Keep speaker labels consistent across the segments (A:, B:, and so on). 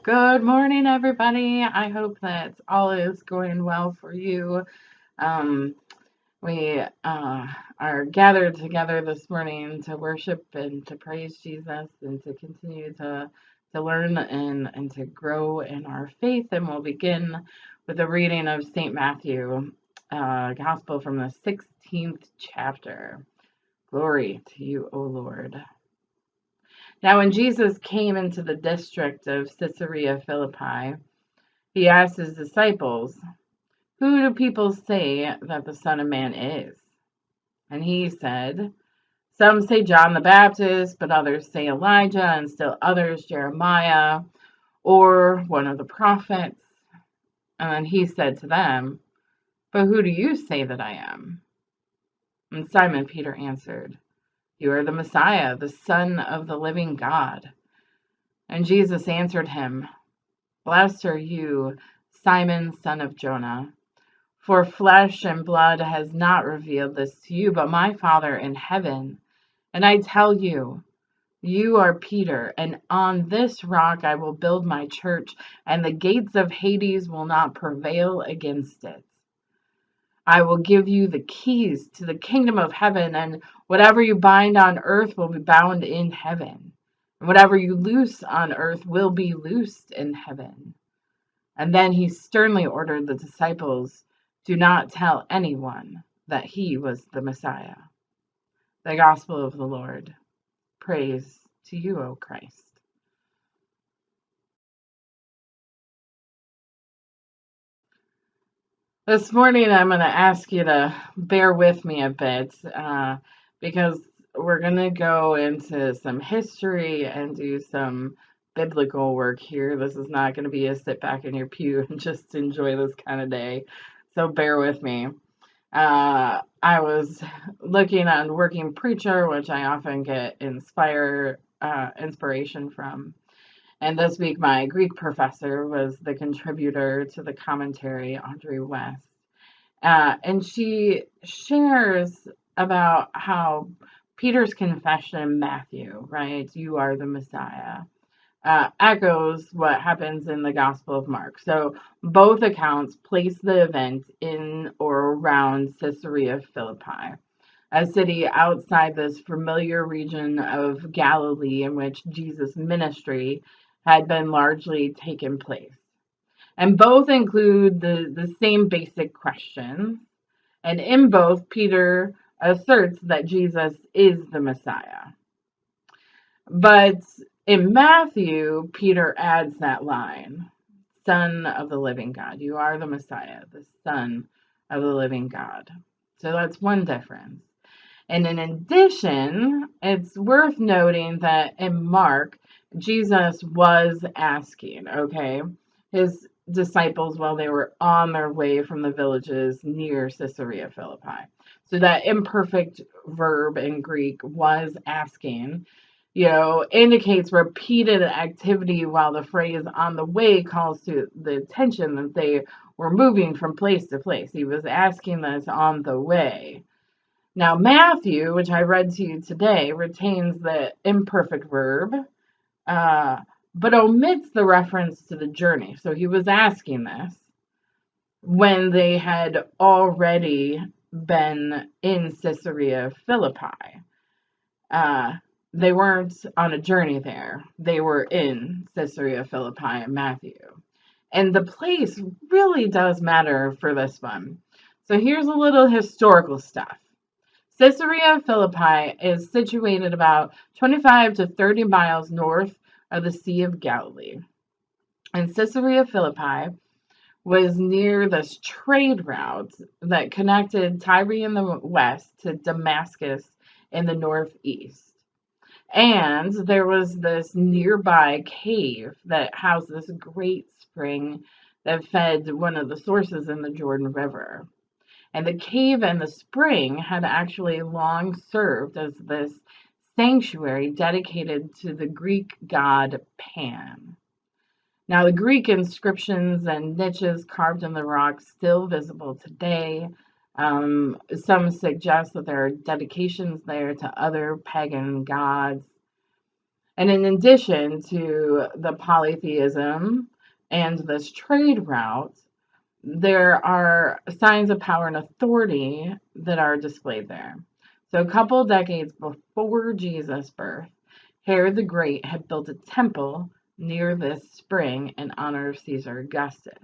A: Good morning, everybody. I hope that all is going well for you. Um, we are gathered together this morning to worship and to praise Jesus and to continue to learn and to grow in our faith. And we'll begin with a reading of St. Matthew, Gospel from the 16th chapter. Glory to you, O Lord. Now, when Jesus came into the district of Caesarea Philippi, he asked his disciples, "Who do people say that the Son of Man is?" And he said, "Some say John the Baptist, but others say Elijah, and still others Jeremiah, or one of the prophets." And then he said to them, "But who do you say that I am?" And Simon Peter answered, "You are the Messiah, the Son of the living God." And Jesus answered him, "Blessed are you, Simon, son of Jonah. For flesh and blood has not revealed this to you, but my Father in heaven. And I tell you, you are Peter, and on this rock I will build my church, and the gates of Hades will not prevail against it. I will give you the keys to the kingdom of heaven, and whatever you bind on earth will be bound in heaven, and whatever you loose on earth will be loosed in heaven." And then he sternly ordered the disciples, "Do not tell anyone that he was the Messiah." The Gospel of the Lord. Praise to you, O Christ. This morning, I'm going to ask you to bear with me a bit because we're going to go into some history and do some biblical work here. This is not going to be a sit back in your pew and just enjoy this kind of day. So bear with me. I was looking on Working Preacher, which I often get inspiration from. And this week, my Greek professor was the contributor to the commentary, Audrey West. And she shares about how Peter's confession in Matthew, right? You are the Messiah, echoes what happens in the Gospel of Mark. So both accounts place the event in or around Caesarea Philippi, a city outside this familiar region of Galilee in which Jesus' ministry had been largely taken place. And both include the same basic questions. And in both, Peter asserts that Jesus is the Messiah. But in Matthew, Peter adds that line, "Son of the living God." You are the Messiah, the Son of the living God. So that's one difference. And in addition, it's worth noting that in Mark, Jesus was asking, okay, his disciples while they were on their way from the villages near Caesarea Philippi. So that imperfect verb in Greek, was asking, indicates repeated activity, while the phrase "on the way" calls to the attention that they were moving from place to place. He was asking this on the way. Now, Matthew, which I read to you today, retains the imperfect verb, but omits the reference to the journey. So he was asking this when they had already been in Caesarea Philippi. They weren't on a journey there. They were in Caesarea Philippi in Matthew. And the place really does matter for this one. So here's a little historical stuff. Caesarea Philippi is situated about 25 to 30 miles north of the Sea of Galilee. And Caesarea Philippi was near this trade route that connected Tyre in the west to Damascus in the northeast. And there was this nearby cave that housed this great spring that fed one of the sources in the Jordan River. And the cave and the spring had actually long served as this sanctuary dedicated to the Greek god Pan. Now, the Greek inscriptions and niches carved in the rock still visible today. Some suggest that there are dedications there to other pagan gods. And in addition to the polytheism and this trade route, there are signs of power and authority that are displayed there. So, a couple decades before Jesus' birth, Herod the Great had built a temple near this spring in honor of Caesar Augustus.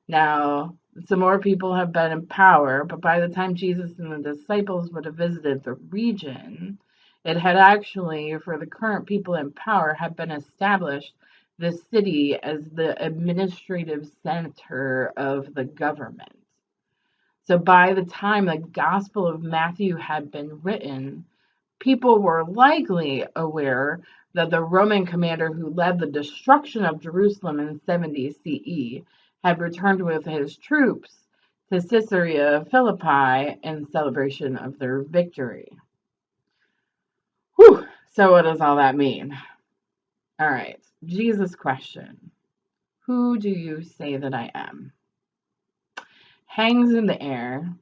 A: Now, some more people have been in power, but by the time Jesus and the disciples would have visited the region, it had actually, for the current people in power, had been established the city as the administrative center of the government. So by the time the Gospel of Matthew had been written, people were likely aware that the Roman commander who led the destruction of Jerusalem in 70 CE had returned with his troops to Caesarea Philippi in celebration of their victory. Whew, so what does all that mean? All right, Jesus' question, who do you say that I am? Hangs in the air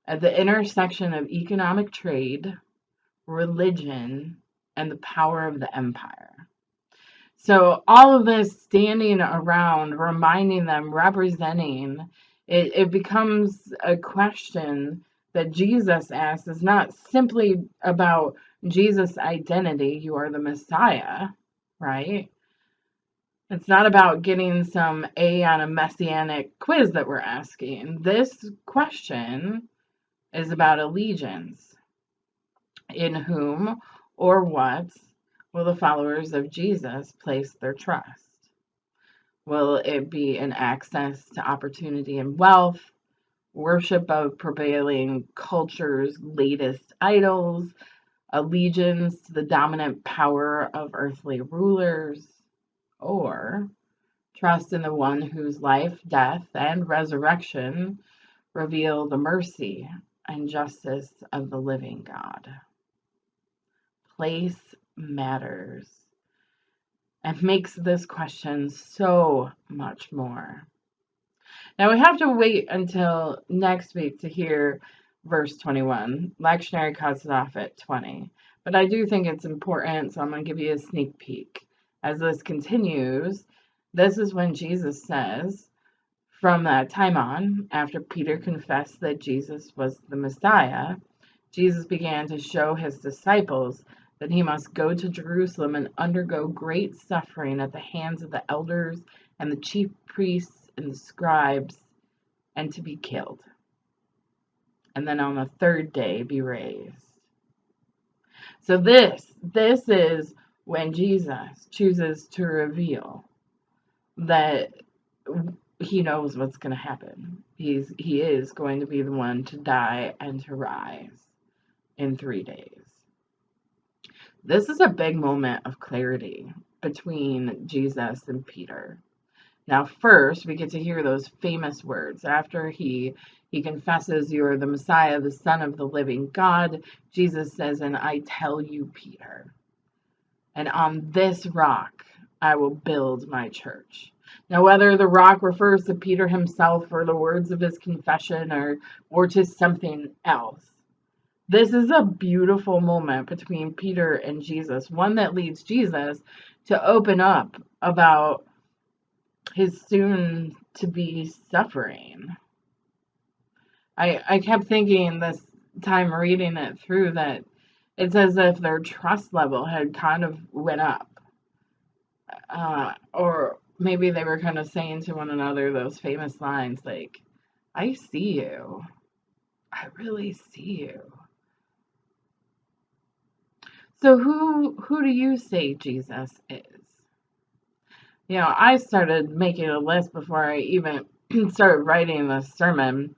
A: at the intersection of economic trade, religion, and the power of the empire. So all of this standing around, reminding them, representing, it becomes a question that Jesus asks is not simply about Jesus' identity, you are the Messiah, right? It's not about getting some A on a messianic quiz that we're asking. This question is about allegiance. In whom or what will the followers of Jesus place their trust? Will it be in access to opportunity and wealth, worship of prevailing culture's latest idols, allegiance to the dominant power of earthly rulers, or trust in the one whose life, death, and resurrection reveal the mercy and justice of the living God? Place matters and makes this question so much more. Now we have to wait until next week to hear verse 21. Lectionary cuts it off at 20. But I do think it's important, so I'm going to give you a sneak peek. As this continues, this is when Jesus says, from that time on, after Peter confessed that Jesus was the Messiah, Jesus began to show his disciples that he must go to Jerusalem and undergo great suffering at the hands of the elders and the chief priests and the scribes, and to be killed, and then on the third day be raised. So this is when Jesus chooses to reveal that he knows what's going to happen. He is going to be the one to die and to rise in 3 days. This is a big moment of clarity between Jesus and Peter. Now, first, we get to hear those famous words. After he confesses, you are the Messiah, the Son of the living God, Jesus says, and I tell you, Peter, and on this rock I will build my church. Now, whether the rock refers to Peter himself or the words of his confession or to something else, this is a beautiful moment between Peter and Jesus, one that leads Jesus to open up about his soon to be suffering. I kept thinking this time reading it through that it's as if their trust level had kind of went up. Or maybe they were kind of saying to one another those famous lines like, I see you. I really see you. So who do you say Jesus is? You know, I started making a list before I even started writing this sermon.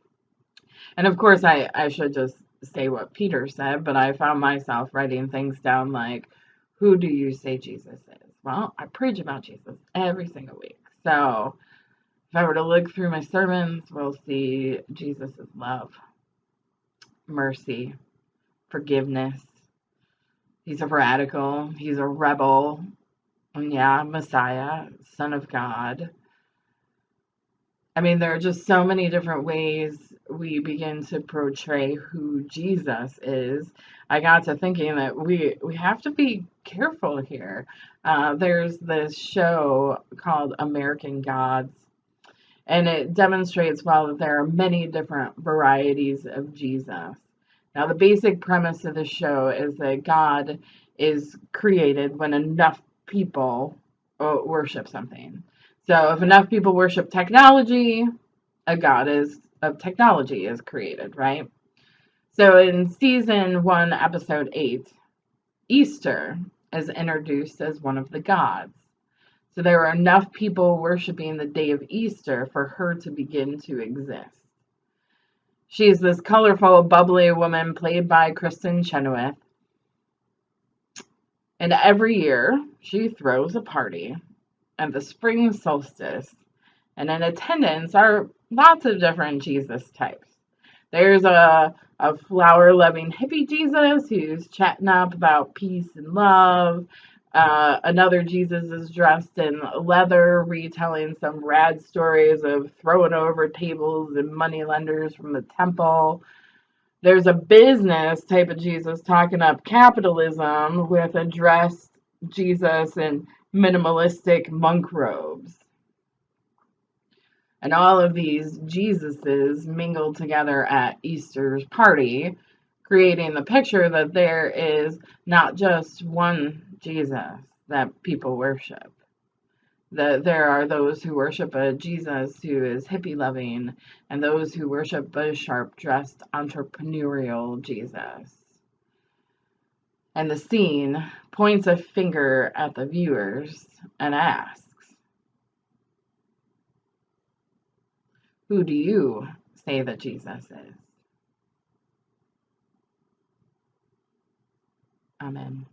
A: And of course, I should just say what Peter said, but I found myself writing things down like, who do you say Jesus is? Well, I preach about Jesus every single week. So if I were to look through my sermons, we'll see Jesus' love, mercy, forgiveness. He's a radical. He's a rebel. And yeah, Messiah, Son of God. I mean, there are just so many different ways we begin to portray who Jesus is, I got to thinking that we have to be careful here. There's this show called American Gods, and it demonstrates well that there are many different varieties of Jesus. Now, the basic premise of the show is that God is created when enough people worship something. So, if enough people worship technology, a god of technology is created, right? So, in season 1, episode 8, Easter is introduced as one of the gods. So there were enough people worshiping the day of Easter for her to begin to exist. She is this colorful, bubbly woman played by Kristen Chenoweth. And every year, she throws a party at the spring solstice. And in attendance are lots of different Jesus types. There's a flower-loving hippie Jesus who's chatting up about peace and love. Another Jesus is dressed in leather, retelling some rad stories of throwing over tables and moneylenders from the temple. There's a business type of Jesus talking up capitalism with a dressed Jesus in minimalistic monk robes. And all of these Jesuses mingle together at Easter's party, creating the picture that there is not just one Jesus that people worship. That there are those who worship a Jesus who is hippie loving, and those who worship a sharp dressed entrepreneurial Jesus. And the scene points a finger at the viewers and asks, who do you say that Jesus is? Amen.